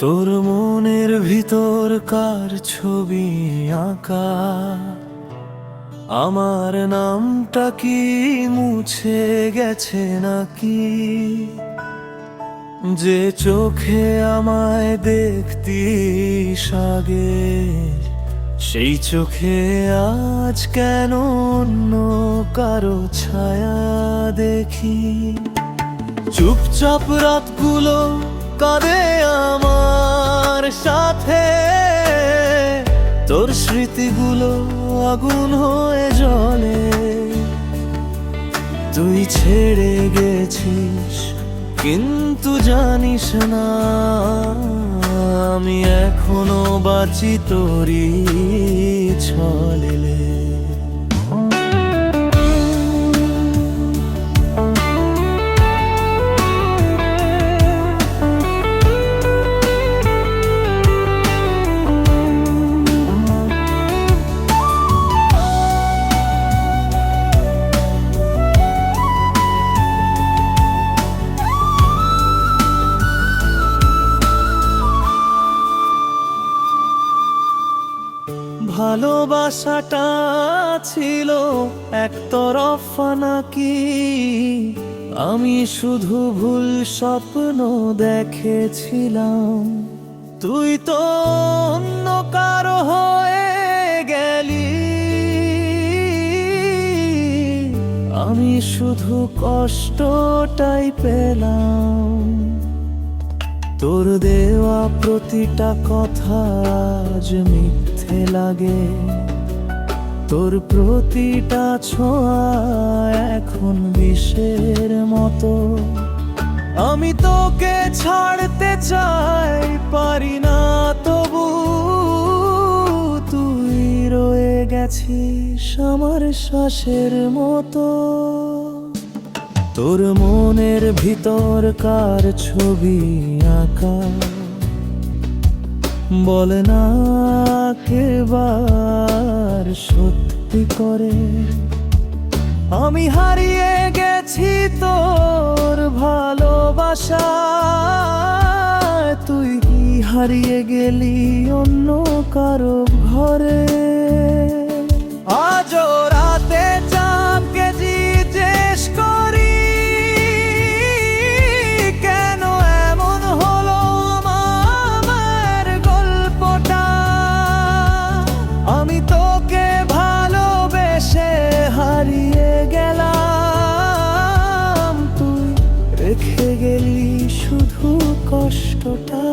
তোর মনের ভিতর কার ছবি আঁকা, আমার নামটা কি মুছে গেছে নাকি? যে চোখে আমায় দেখতিস আগে, সেই চোখে আজ কেন অন্য কারো ছায়া দেখি? চুপচাপ রাতগুলো কাঁদে আমার সাথে, তোর স্মৃতিগুলো আগুন হয়ে জ্বলে। তুই ছেড়ে গেছিস কিন্তু জানিস না, আমি এখনো বাঁচি তোরই ছলে। ভালোবাসাটা ছিল একতরফা নাকি? আমি শুধু ভুল স্বপ্ন দেখেছিলাম, তুই তো অন্য কারো হয়ে গেলি। আমি শুধু কষ্টটাই পেলাম, তোর দেওয়া প্রতিটা কথা আজ মিথ্যে লাগে। তোর প্রতিটা ছোঁয়া এখন বিষের মতো। আমি তোকে ছাড়তে চাই, পারি না তবু তুই রয়ে গেছিস আমার শ্বাসের মতো। তোর মনের ভিতর কার ছবি আঁকা, বলে না কেবার সত্যি করে। আমি হারিয়ে গেছি তোর ভালোবাসা, তুই হারিয়ে গেলি অন্য কারো ঘরে। আজও রাতে চাঁদকে জিজ্ঞেস করি, রেখে গেলি শুধু কষ্টটা।